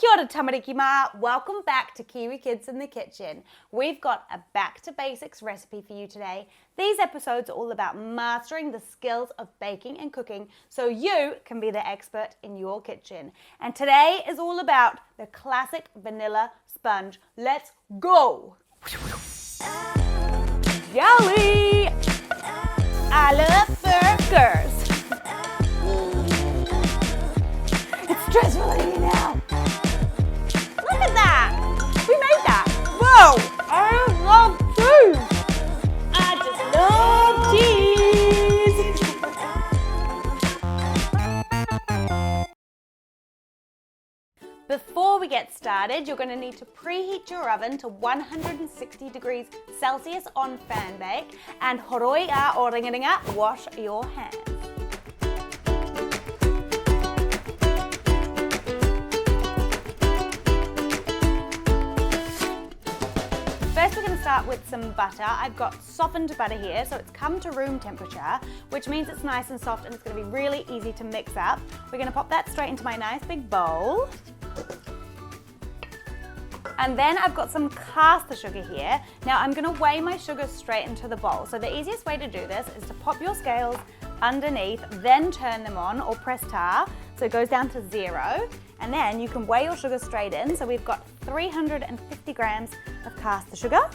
Kia ora tamariki ma, welcome back to Kiwi Kids in the Kitchen. We've got a back to basics recipe for you today. These episodes are all about mastering the skills of baking and cooking so you can be the expert in your kitchen. And today is all about the classic vanilla sponge. Let's go! Yummy! I love burgers. It's stressful eating now. Look at that! We made that! Whoa! I love cheese! I just love cheese! Before we get started, you're going to need to preheat your oven to 160 degrees Celsius on fan bake and horoia or ringa, wash your hands. First we're going to start with some butter. I've got softened butter here, so it's come to room temperature, which means it's nice and soft and it's going to be really easy to mix up. We're going to pop that straight into my nice big bowl. And then I've got some caster sugar here. Now I'm going to weigh my sugar straight into the bowl. So the easiest way to do this is to pop your scales underneath, then turn them on or press tar, so it goes down to 0. And then you can weigh your sugar straight in. So we've got 350 grams of caster sugar.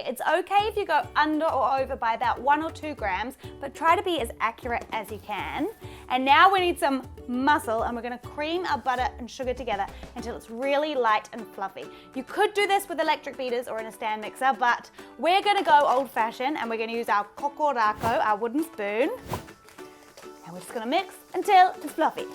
It's okay if you go under or over by about 1 or 2 grams, but try to be as accurate as you can. And now we need some muscle, and we're going to cream our butter and sugar together until it's really light and fluffy. You could do this with electric beaters or in a stand mixer, but we're going to go old-fashioned and we're going to use our kokorako, our wooden spoon, and we're just going to mix until it's fluffy.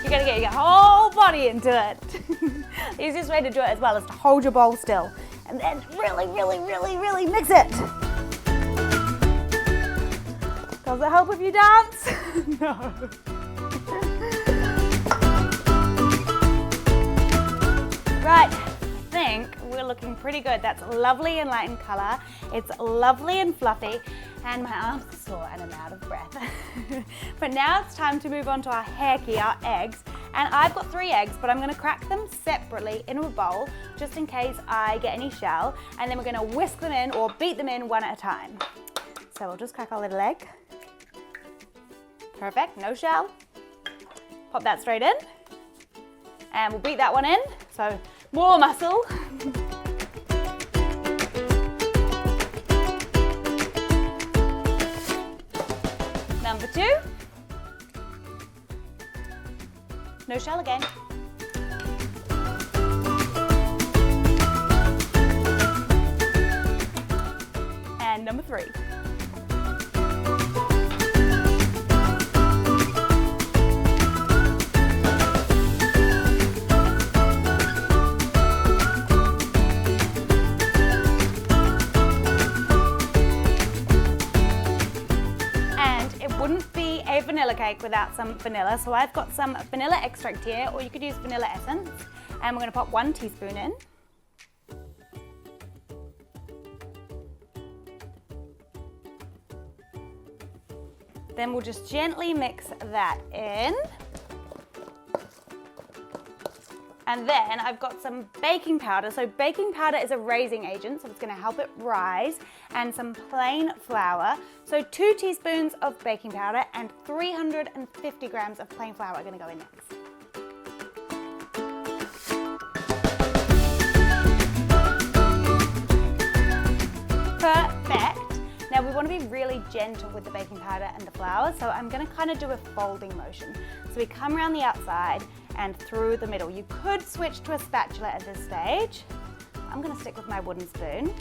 You're going to get your whole body into it. The easiest way to do it as well is to hold your bowl still and then really mix it. Does it help if you dance? No. Right, I think we're looking pretty good. That's lovely and light in colour. It's lovely and fluffy. And my arms are sore and I'm out of breath. But now it's time to move on to our heki, our eggs. And I've got 3 eggs, but I'm going to crack them separately in a bowl just in case I get any shell. And then we're going to whisk them in or beat them in one at a time. So we'll just crack our little egg. Perfect, no shell. Pop that straight in. And we'll beat that one in, so more muscle. Number 2. No shell again. And number 3. Wouldn't be a vanilla cake without some vanilla, so I've got some vanilla extract here, or you could use vanilla essence, and we're going to pop 1 teaspoon in. Then we'll just gently mix that in. And then I've got some baking powder. So baking powder is a raising agent, so it's going to help it rise, and some plain flour. So 2 teaspoons of baking powder and 350 grams of plain flour are going to go in next. Perfect. Now we want to be really gentle with the baking powder and the flour, so I'm going to kind of do a folding motion. So we come around the outside and through the middle. You could switch to a spatula at this stage. I'm going to stick with my wooden spoon.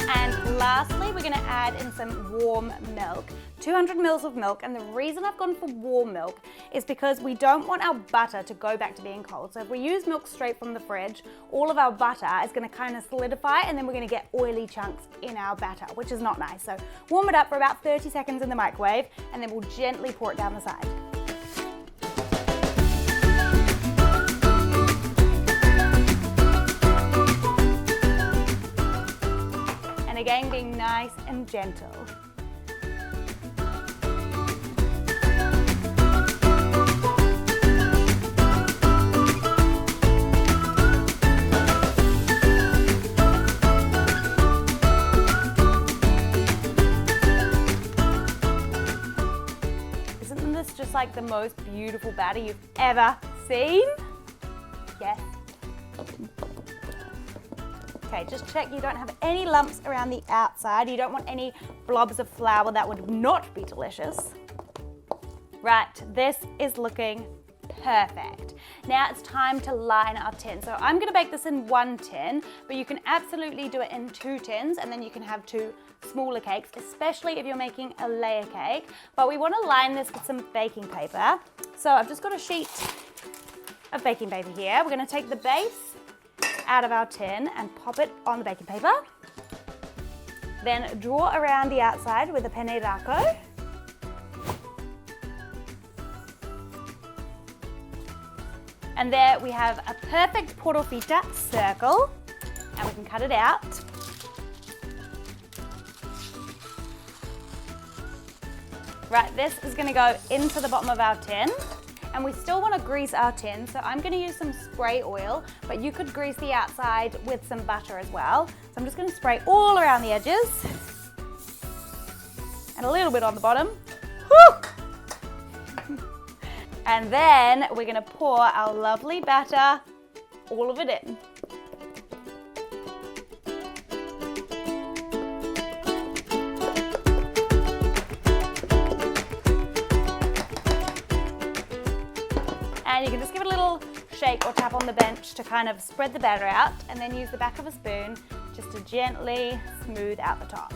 And lastly, we're going to add in some warm milk. 200 mils of milk, and the reason I've gone for warm milk is because we don't want our butter to go back to being cold. So if we use milk straight from the fridge, all of our butter is going to kind of solidify, and then we're going to get oily chunks in our batter, which is not nice. So warm it up for about 30 seconds in the microwave, and then we'll gently pour it down the side. And again, being nice and gentle. Just like the most beautiful batter you've ever seen? Yes. Okay, just check you don't have any lumps around the outside. You don't want any blobs of flour. That would not be delicious. Right, this is looking perfect. Now it's time to line our tin. So I'm gonna bake this in one tin, but you can absolutely do it in 2 tins, and then you can have 2 smaller cakes, especially if you're making a layer cake. But we want to line this with some baking paper. So I've just got a sheet of baking paper here. We're going to take the base out of our tin and pop it on the baking paper. Then draw around the outside with a penne d'arco. And there we have a perfect portofita circle, and we can cut it out. Right, this is gonna go into the bottom of our tin, and we still wanna grease our tin, so I'm gonna use some spray oil, but you could grease the outside with some butter as well. So I'm just gonna spray all around the edges, and a little bit on the bottom. Woo! And then we're gonna pour our lovely batter, all of it in. And you can just give it a little shake or tap on the bench to kind of spread the batter out, and then use the back of a spoon just to gently smooth out the top.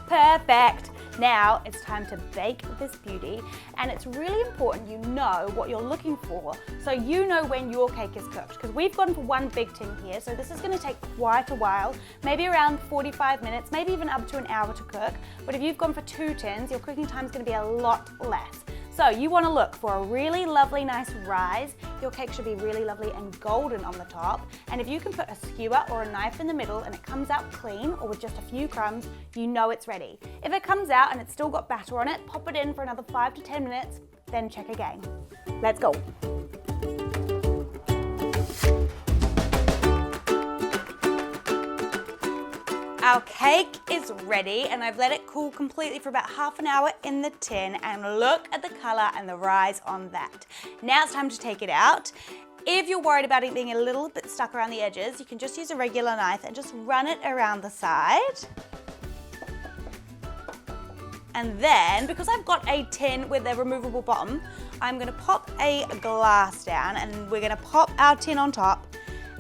Perfect. Now it's time to bake this beauty, and it's really important you know what you're looking for so you know when your cake is cooked, because we've gone for one big tin here, so this is going to take quite a while, maybe around 45 minutes, maybe even up to an hour to cook. But if you've gone for 2 tins, your cooking time is going to be a lot less. So you want to look for a really lovely, nice rise. Your cake should be really lovely and golden on the top. And if you can put a skewer or a knife in the middle and it comes out clean or with just a few crumbs, you know it's ready. If it comes out and it's still got batter on it, pop it in for another 5 to 10 minutes, then check again. Let's go. Our cake is ready, and I've let it cool completely for about half an hour in the tin, and look at the color and the rise on that. Now it's time to take it out. If you're worried about it being a little bit stuck around the edges, you can just use a regular knife and just run it around the side. And then, because I've got a tin with a removable bottom, I'm gonna pop a glass down, and we're gonna pop our tin on top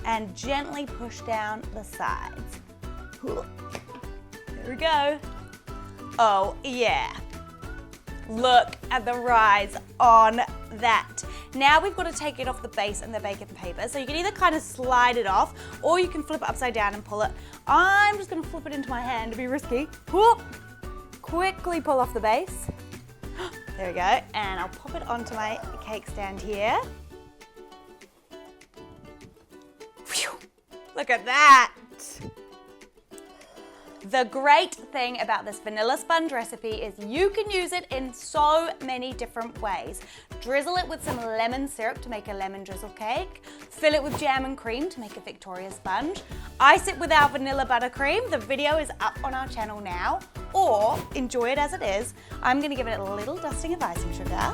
and gently push down the sides. There we go. Oh yeah. Look at the rise on that. Now we've got to take it off the base and the baking paper. So you can either kind of slide it off, or you can flip it upside down and pull it. I'm just going to flip it into my hand to be risky. Whoop. Quickly pull off the base. There we go. And I'll pop it onto my cake stand here. Whew. Look at that. The great thing about this vanilla sponge recipe is you can use it in so many different ways. Drizzle it with some lemon syrup to make a lemon drizzle cake. Fill it with jam and cream to make a Victoria sponge. Ice it with our vanilla buttercream. The video is up on our channel now. Or enjoy it as it is. I'm going to give it a little dusting of icing sugar.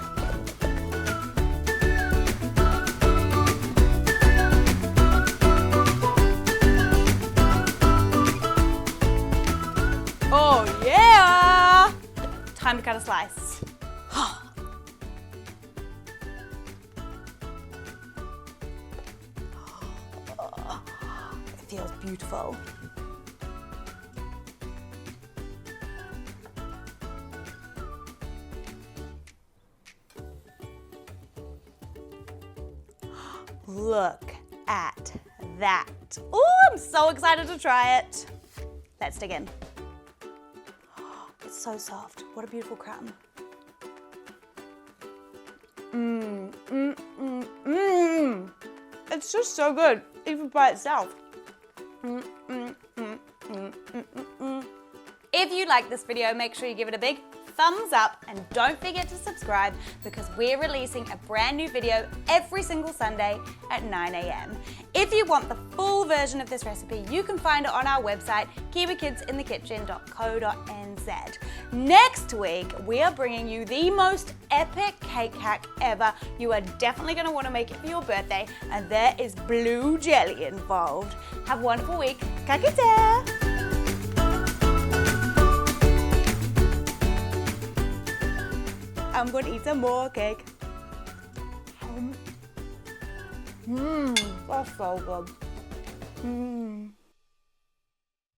Oh yeah! Time to cut a slice. It feels beautiful. Look at that. Oh, I'm so excited to try it. Let's dig in. It's so soft. What a beautiful crumb. It's just so good, even by itself. If you like this video, make sure you give it a big thumbs up and don't forget to subscribe because we're releasing a brand new video every single Sunday at 9 a.m. If you want the full version of this recipe, you can find it on our website, kiwikidsinthekitchen.co.nz. Next week, we are bringing you the most epic cake hack ever. You are definitely going to want to make it for your birthday, and there is blue jelly involved. Have a wonderful week. Ka kite! I'm going to eat some more cake. That's so good.